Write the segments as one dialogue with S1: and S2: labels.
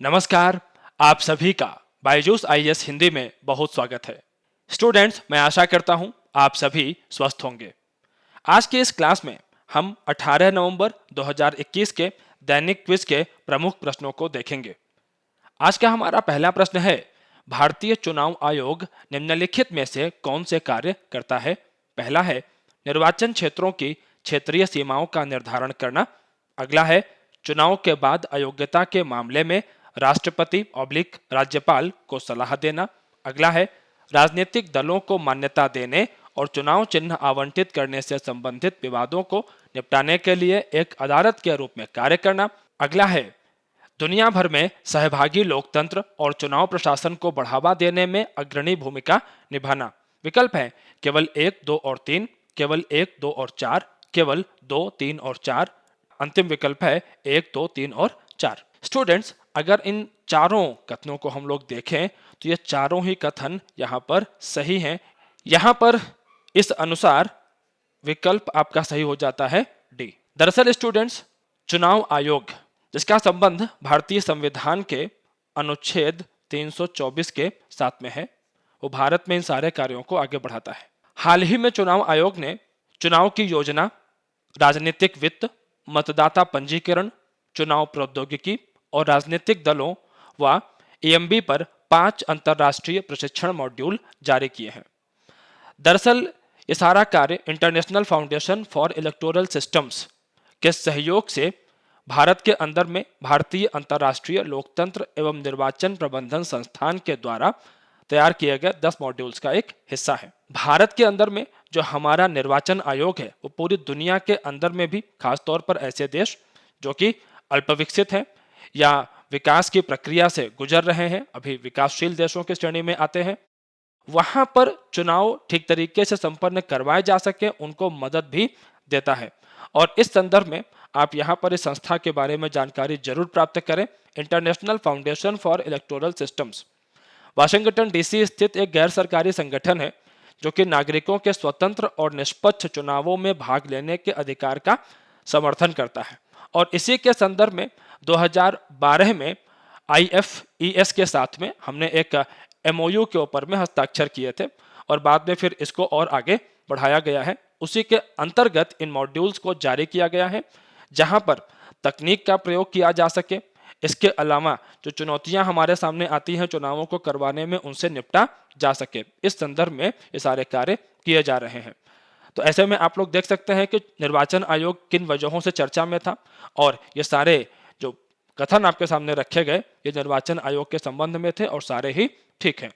S1: नमस्कार। आप सभी का बायजूस आईएएस हिंदी में बहुत स्वागत है। स्टूडेंट्स, मैं आशा करता हूं आप सभी स्वस्थ होंगे। आज के इस क्लास में हम 18 नवंबर 2021 के दैनिक क्विज के प्रमुख प्रश्नों को देखेंगे। आज का हमारा पहला प्रश्न है, भारतीय चुनाव आयोग निम्नलिखित में से कौन से कार्य करता है? पहला है निर्वाचन क्षेत्रों की क्षेत्रीय सीमाओं का निर्धारण करना। अगला है चुनाव के अयोग्यता अयोग्यता के मामले में राष्ट्रपति/राज्यपाल को सलाह देना। अगला है राजनीतिक दलों को मान्यता देने और चुनाव चिन्ह आवंटित करने से संबंधित विवादों को निपटाने के लिए एक अदालत के रूप में कार्य करना। अगला है दुनिया भर में सहभागी लोकतंत्र और चुनाव प्रशासन को बढ़ावा देने में अग्रणी भूमिका निभाना। विकल्प है केवल 1, 2 और 3, केवल 1, 2 और 4, केवल 2, 3 और 4। अंतिम विकल्प है 1, 2, 3 और 4। स्टूडेंट्स, अगर इन चारों कथनों को हम लोग देखें तो ये चारों ही कथन यहाँ पर सही हैं। यहाँ पर इस अनुसार विकल्प आपका सही हो जाता है डी। दरअसल स्टूडेंट्स, चुनाव आयोग जिसका संबंध भारतीय संविधान के अनुच्छेद 324 के साथ में है, वो भारत में इन सारे कार्यों को आगे बढ़ाता है। हाल ही में चुनाव आयोग ने चुनाव की योजना, राजनीतिक वित्त, मतदाता पंजीकरण, चुनाव प्रौद्योगिकी और राजनीतिक दलों व ईएमबी पर 5 अंतर्राष्ट्रीय प्रशिक्षण मॉड्यूल जारी किए हैं। दरअसल ये सारा कार्य international foundation for electoral systems के सहयोग से भारत के अंदर में भारतीय अंतर्राष्ट्रीय लोकतंत्र एवं निर्वाचन प्रबंधन संस्थान के द्वारा तैयार किए गए 10 मॉड्यूल्स का एक हिस्सा है। भारत के अंदर में जो हमारा निर्वाचन आयोग है वो पूरी दुनिया के अंदर में भी, खासतौर पर ऐसे देश जो कि अल्पविकसित हैं या विकास की प्रक्रिया से गुजर रहे हैं, अभी विकासशील देशों की श्रेणी में आते हैं, वहां पर चुनाव ठीक तरीके से संपन्न करवाए जा सके उनको मदद भी देता है। और इस संदर्भ में आप यहाँ पर इस संस्था के बारे में जानकारी जरूर प्राप्त करें। International foundation for electoral systems Washington DC स्थित एक गैर सरकारी संगठन है जो कि नागरिकों के स्वतंत्र और निष्पक्ष चुनावों में भाग लेने के अधिकार का समर्थन करता है। और इसी के संदर्भ में 2012 में IFES के साथ में हमने एक MOU के ऊपर में हस्ताक्षर किए थे और बाद में फिर इसको और आगे बढ़ाया गया है। उसी के अंतर्गत इन मॉड्यूल्स को जारी किया गया है जहां पर तकनीक का प्रयोग किया जा सके। इसके अलावा जो चुनौतियां हमारे सामने आती हैं चुनावों को करवाने में, उनसे निपटा जा सके। इस संदर्भ में ये सारे कार्य किए जा रहे हैं। तो ऐसे में आप लोग देख सकते हैं कि निर्वाचन आयोग किन वजहों से चर्चा में था और ये सारे जो कथन आपके सामने रखे गए ये निर्वाचन आयोग के संबंध में थे और सारे ही ठीक हैं।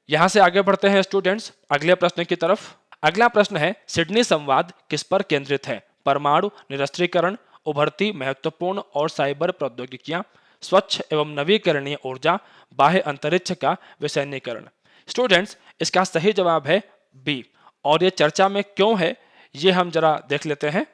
S1: यहां से आगे बढ़ते हैं स्टूडेंट्स अगले प्रश्न की तरफ। अगला प्रश्न है, सिडनी संवाद किस पर केंद्रित है? परमाणु निरस्त्रीकरण, उभरती महत्वपूर्ण और साइबर प्रौद्योगिकियां, स्वच्छ एवं नवीकरणीय ऊर्जा, बाह्य अंतरिक्ष का विसैन्यीकरण। स्टूडेंट्स, इसका सही जवाब है बी। और ये चर्चा में क्यों है ये हम जरा देख लेते हैं।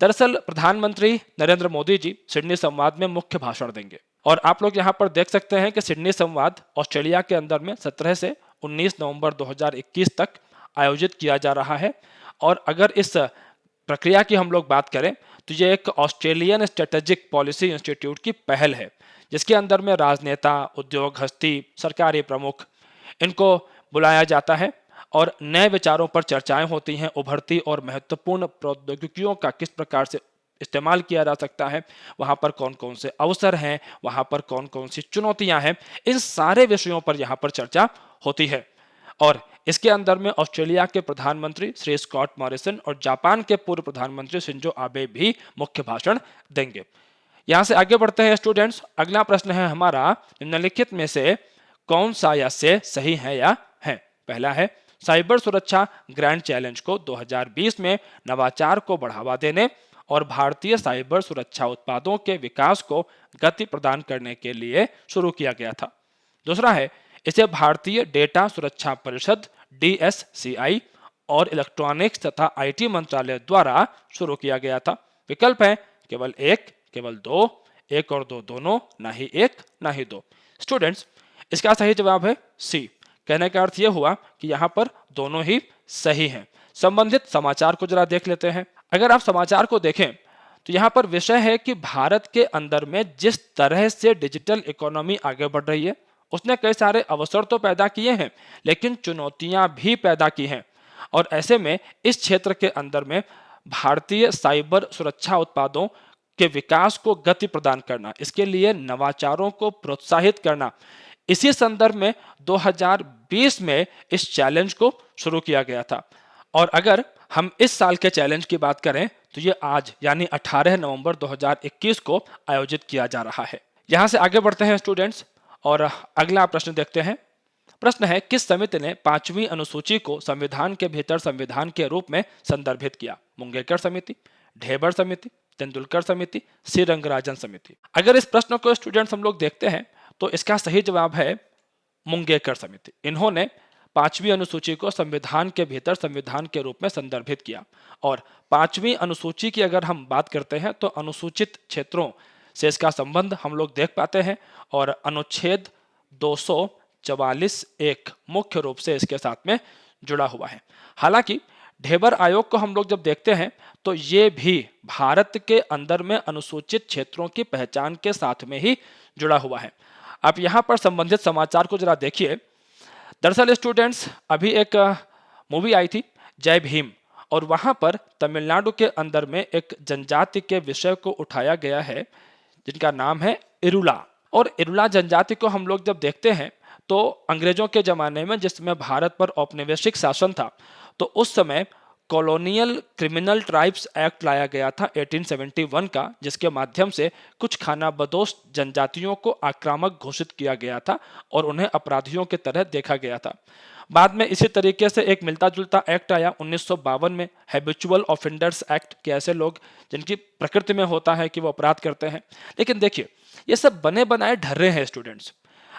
S1: दरअसल प्रधानमंत्री नरेंद्र मोदी जी सिडनी संवाद में मुख्य भाषण देंगे और आप लोग यहाँ पर देख सकते हैं कि सिडनी संवाद ऑस्ट्रेलिया के अंदर में 17 से 19 नवंबर 2021 तक आयोजित किया जा रहा है। और अगर इस प्रक्रिया की हम लोग बात करें तो ये एक ऑस्ट्रेलियन स्ट्रेटेजिक पॉलिसी इंस्टीट्यूट की पहल है जिसके अंदर में राजनेता, उद्योग हस्ती, सरकारी प्रमुख इनको बुलाया जाता है और नए विचारों पर चर्चाएं होती हैं। उभरती और महत्वपूर्ण प्रौद्योगिकियों का किस प्रकार से इस्तेमाल किया जा सकता है, वहां पर कौन कौन से अवसर हैं, वहां पर कौन कौन सी चुनौतियां हैं, इन सारे विषयों पर यहाँ पर चर्चा होती है। और इसके अंदर में ऑस्ट्रेलिया के प्रधानमंत्री श्री स्कॉट मॉरिसन और जापान के पूर्व प्रधानमंत्री शिंजो आबे भी मुख्य भाषण देंगे। यहाँ से आगे बढ़ते हैं स्टूडेंट्स। अगला प्रश्न है हमारा, निम्नलिखित में से कौन सा या से सही है या है? पहला है, साइबर सुरक्षा ग्रैंड चैलेंज को 2020 में नवाचार को बढ़ावा देने और भारतीय साइबर सुरक्षा उत्पादों के विकास को गति प्रदान करने के लिए शुरू किया गया था। दूसरा है, इसे भारतीय डेटा सुरक्षा परिषद DSCI और इलेक्ट्रॉनिक्स तथा IT मंत्रालय द्वारा शुरू किया गया था। विकल्प है केवल 1, केवल 2, 1 और 2 दोनों, ना ही 1 ना ही 2। स्टूडेंट्स, इसका सही जवाब है सी। कहने का अर्थ यह हुआ कि यहाँ पर दोनों ही सही हैं। संबंधित समाचार को जरा देख लेते हैं। अगर आप समाचार को देखें तो यहाँ पर विषय है कि भारत के अंदर में जिस तरह से डिजिटल इकोनॉमी आगे बढ़ रही है उसने कई सारे अवसर तो पैदा किए हैं लेकिन चुनौतियां भी पैदा की हैं। और ऐसे में इस क्षेत्र के अंदर में भारतीय साइबर सुरक्षा उत्पादों के विकास को गति प्रदान करना, इसके लिए नवाचारों को प्रोत्साहित करना, इसी संदर्भ में 2020 में इस चैलेंज को शुरू किया गया था। और अगर हम इस साल के चैलेंज की बात करें तो ये आज यानी 18 नवंबर 2021 को आयोजित किया जा रहा है। यहां से आगे बढ़ते हैं स्टूडेंट्स और अगला प्रश्न देखते हैं। प्रश्न है, किस समिति ने 5वीं अनुसूची को संविधान के भीतर संविधान के रूप में संदर्भित किया? मुंगेकर समिति, ढेबर समिति, तेंदुलकर समिति, सी रंगराजन समिति। अगर इस प्रश्न को स्टूडेंट्स हम लोग देखते हैं तो इसका सही जवाब है मुंगेकर समिति। इन्होंने 5वीं अनुसूची को संविधान के भीतर संविधान के रूप में संदर्भित किया। और 5वीं अनुसूची की अगर हम बात करते हैं तो अनुसूचित क्षेत्रों से इसका संबंध हम लोग देख पाते हैं और अनुच्छेद 244(1) मुख्य रूप से इसके साथ में जुड़ा हुआ है। हालांकि ढेबर आयोग को हम लोग जब देखते हैं तो ये भी भारत के अंदर में अनुसूचित क्षेत्रों की पहचान के साथ में ही जुड़ा हुआ है। आप यहाँ पर संबंधित समाचार को जरा देखिए। दरअसल स्टूडेंट्स अभी एक मूवी आई थी जय भीम और वहां पर तमिलनाडु के अंदर में एक जनजाति के विषय को उठाया गया है जिनका नाम है इरुला। और इरुला जनजाति को हम लोग जब देखते हैं तो अंग्रेजों के जमाने में जिसमें भारत पर औपनिवेशिक शासन था तो उस समय कॉलोनियल क्रिमिनल ट्राइब्स एक्ट लाया गया था 1871 का, जिसके माध्यम से कुछ खानाबदोश जनजातियों को आक्रामक घोषित किया गया था और उन्हें अपराधियों की तरह देखा गया था। बाद में इसी तरीके से एक मिलता जुलता एक्ट आया 1952 में, हैबिचुअल ऑफेंडर्स एक्ट, कि ऐसे लोग जिनकी प्रकृति में होता है कि वो अपराध करते हैं। लेकिन देखिए ये सब बने बनाए ढर्रे हैं स्टूडेंट्स।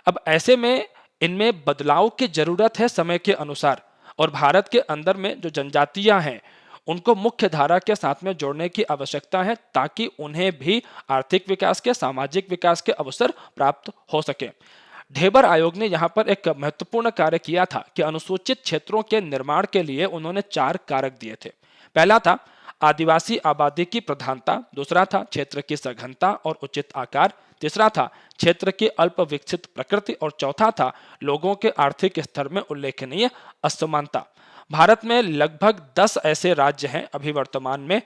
S1: अब ऐसे में इनमें बदलाव की जरूरत है समय के अनुसार और भारत के अंदर में जो जनजातियां हैं उनको मुख्य धारा के साथ में जोड़ने की आवश्यकता है ताकि उन्हें भी आर्थिक विकास के, सामाजिक विकास के अवसर प्राप्त हो सके। ढेबर आयोग ने यहाँ पर एक महत्वपूर्ण कार्य किया था कि अनुसूचित क्षेत्रों के निर्माण के लिए उन्होंने 4 कारक दिए थे। पहला था आदिवासी आबादी की प्रधानता, दूसरा था क्षेत्र की सघनता और उचित आकार, तीसरा था क्षेत्र की अल्प विकसित प्रकृति और चौथा था लोगों के आर्थिक स्तर में उल्लेखनीय असमानता। भारत में लगभग 10 ऐसे राज्य हैं अभी वर्तमान में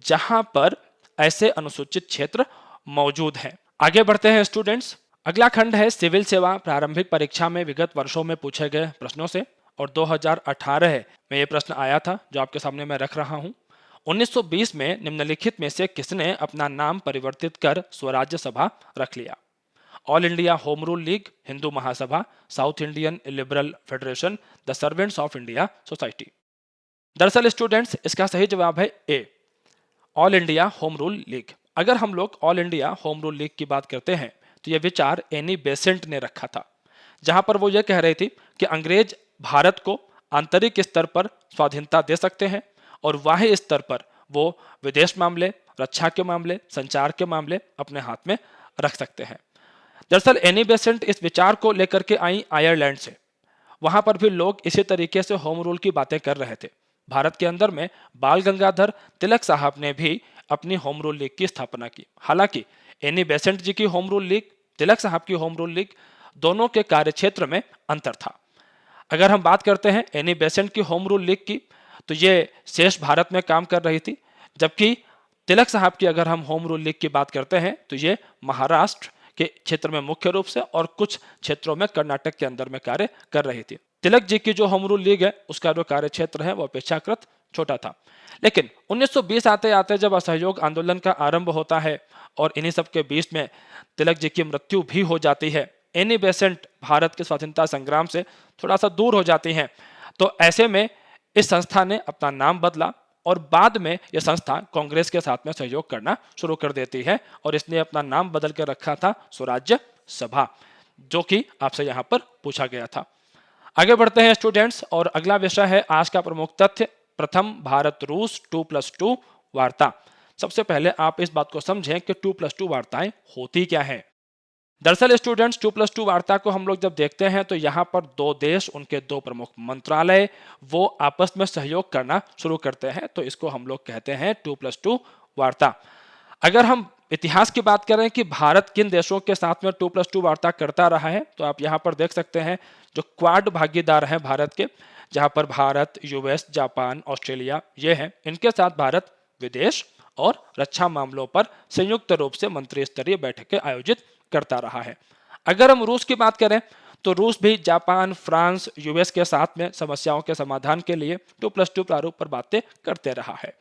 S1: जहां पर ऐसे अनुसूचित क्षेत्र मौजूद हैं। आगे बढ़ते हैं स्टूडेंट्स। अगला खंड है सिविल सेवा प्रारंभिक परीक्षा में विगत वर्षों में पूछे गए प्रश्नों से और 2018 में यह प्रश्न आया था जो आपके सामने मैं रख रहा हूं। 1920 में निम्नलिखित में से किसने अपना नाम परिवर्तित कर स्वराज्य सभा रख लिया? All India home rule league, Hindu Mahasabha, south Indian liberal federation, the servants of India society. दरअसल स्टूडेंट्स इसका सही जवाब है A, all India home rule league. अगर हम लोग all India home rule league की बात करते हैं तो यह विचार एनी बेसेंट ने रखा था, जहां पर वो ये कह रही थी कि अंग्रेज भारत को आंतरिक स्तर पर स्वाधीनता दे सकते हैं और बाह्य स्तर पर वो विदेश मामले, रक्षा के मामले, संचार के मामले अपने हाथ में रख सकते हैं। दरअसल एनी बेसेंट इस विचार को लेकर के आई आयरलैंड से। वहां पर भी लोग इसी तरीके से होम रूल की बातें कर रहे थे। भारत के अंदर में बाल गंगाधर तिलक साहब ने भी अपनी होम रूल लीग की स्थापना की। हालांकि एनी बेसेंट जी की होम रूल लीग, तिलक साहब की होम रूल लीग, दोनों के कार्यक्षेत्र में अंतर था। अगर हम बात करते हैं एनी बेसेंट की होम रूल लीग की तो ये शेष भारत में काम कर रही थी, जबकि तिलक साहब की अगर हम होम रूल लीग की बात करते हैं तो ये महाराष्ट्र के क्षेत्र में मुख्य रूप से और कुछ क्षेत्रों में कर्नाटक के अंदर में कार्य कर रही थी। तिलक जी की जो होम रूल लीग है उसका जो कार्य क्षेत्र है वो अपेक्षाकृत छोटा था। लेकिन 1920 आते आते जब असहयोग आंदोलन का आरंभ होता है और इन्हीं सब के बीच में तिलक जी की मृत्यु भी हो जाती है, एनी बेसेंट भारत के स्वतंत्रता संग्राम से थोड़ा सा दूर हो जाती हैं। तो ऐसे में इस संस्था ने अपना नाम बदला और बाद में यह संस्था कांग्रेस के साथ में सहयोग करना शुरू कर देती है और इसने अपना नाम बदल कर रखा था स्वराज्य सभा, जो कि आपसे यहाँ पर पूछा गया था। आगे बढ़ते हैं स्टूडेंट्स और अगला विषय है आज का प्रमुख तथ्य, प्रथम भारत रूस 2+2 वार्ता। सबसे पहले आप इस बात को समझें कि 2+2 वार्ताएं होती क्या है। दरअसल स्टूडेंट्स 2+2 वार्ता को हम लोग जब देखते हैं तो यहाँ पर 2 देश, उनके 2 प्रमुख मंत्रालय वो आपस में सहयोग करना शुरू करते हैं, तो इसको हम लोग कहते हैं 2+2 वार्ता। अगर हम इतिहास की बात करें कि भारत किन देशों के साथ में 2+2 वार्ता करता रहा है, तो आप यहाँ पर देख सकते हैं जो क्वाड भागीदार हैं भारत के, जहां पर भारत, यूएस, जापान, ऑस्ट्रेलिया ये हैं, इनके साथ भारत विदेश और रक्षा मामलों पर संयुक्त रूप से मंत्री स्तरीय बैठकें आयोजित करता रहा है। अगर हम रूस की बात करें तो रूस भी जापान, फ्रांस, यूएस के साथ में समस्याओं के समाधान के लिए 2+2 प्रारूप पर बातें करते रहा है।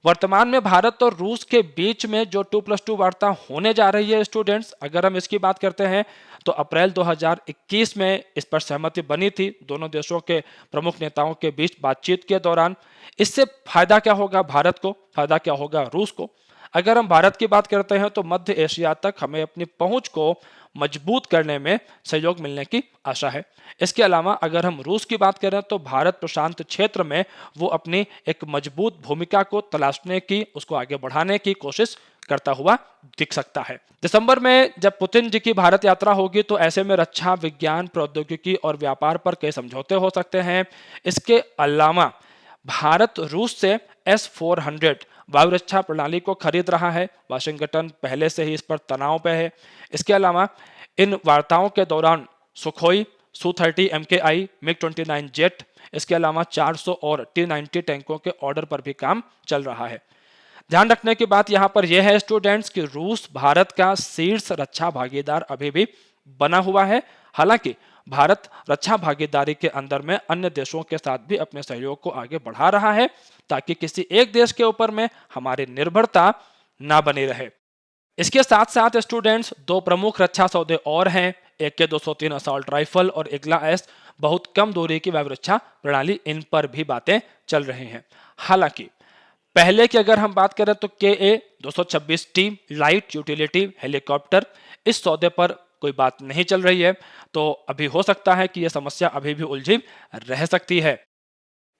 S1: वर्तमान में भारत और रूस के बीच में जो 2+2 वार्ता होने जा रही है स्टूडेंट्स, अगर हम इसकी बात करते हैं तो अप्रैल 2021 में इस पर सहमति बनी थी दोनों देशों के प्रमुख नेताओं के बीच बातचीत के दौरान। इससे फायदा क्या होगा भारत को, फायदा क्या होगा रूस को? अगर हम भारत की बात करते हैं तो मध्य एशिया तक हमें अपनी पहुंच को मजबूत करने में सहयोग मिलने की आशा है। इसके अलावा अगर हम रूस की बात करें तो भारत प्रशांत क्षेत्र में वो अपनी एक मजबूत भूमिका को तलाशने की, उसको आगे बढ़ाने की कोशिश करता हुआ दिख सकता है। दिसंबर में जब पुतिन जी की भारत यात्रा होगी तो ऐसे में रक्षा, विज्ञान, प्रौद्योगिकी और व्यापार पर कई समझौते हो सकते हैं। इसके अलावा भारत रूस से S-400 वायु रक्षा प्रणाली को खरीद रहा है। वाशिंगटन पहले से ही इस पर तनाव पे है। इसके अलावा इन वार्ताओं के दौरान Sukhoi, Su-30 MKI, MiG-29 jet, इसके अलावा 400 और T-90 टैंकों के ऑर्डर पर भी काम चल रहा है। ध्यान रखने की बात यहां पर यह है स्टूडेंट्स कि रूस भारत का शीर्ष रक्षा भागीदार अभी भी बना हुआ है। हालांकि भारत रक्षा भागीदारी के अंदर में अन्य देशों के साथ भी अपने सहयोग को आगे बढ़ा रहा है ताकि किसी एक देश के ऊपर में हमारी निर्भरता ना बनी रहे। इसके साथ साथ स्टूडेंट्स दो प्रमुख रक्षा सौदे और हैं, AK-203 असॉल्ट राइफल और इग्ला-S बहुत कम दूरी की वायु रक्षा प्रणाली, इन पर भी बातें चल रही हैं। हालांकि पहले की अगर हम बात करें तो KA-226T लाइट यूटिलिटी हेलीकॉप्टर, इस सौदे पर कोई बात नहीं चल रही है, तो अभी हो सकता है कि यह समस्या अभी भी उलझी रह सकती है।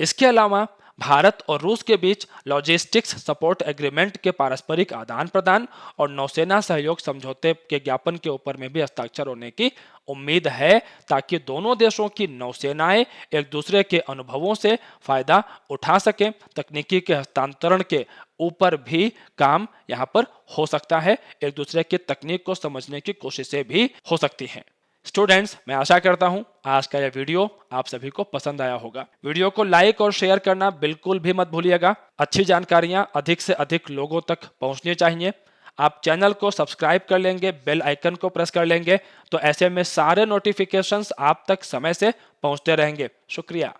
S1: इसके अलावा भारत और रूस के बीच लॉजिस्टिक्स सपोर्ट एग्रीमेंट के पारस्परिक आदान प्रदान और नौसेना सहयोग समझौते के ज्ञापन के ऊपर में भी हस्ताक्षर होने की उम्मीद है ताकि दोनों देशों की नौसेनाएं एक दूसरे के अनुभवों से फायदा उठा सकें। तकनीकी के हस्तांतरण के ऊपर भी काम यहां पर हो सकता है, एक दूसरे की तकनीक को समझने की कोशिशें भी हो सकती हैं। स्टूडेंट्स, मैं आशा करता हूं आज का यह वीडियो आप सभी को पसंद आया होगा। वीडियो को लाइक और शेयर करना बिल्कुल भी मत भूलिएगा। अच्छी जानकारियां अधिक से अधिक लोगों तक पहुंचनी चाहिए। आप चैनल को सब्सक्राइब कर लेंगे, बेल आइकन को प्रेस कर लेंगे तो ऐसे में सारे नोटिफिकेशंस आप तक समय से पहुंचते रहेंगे। शुक्रिया।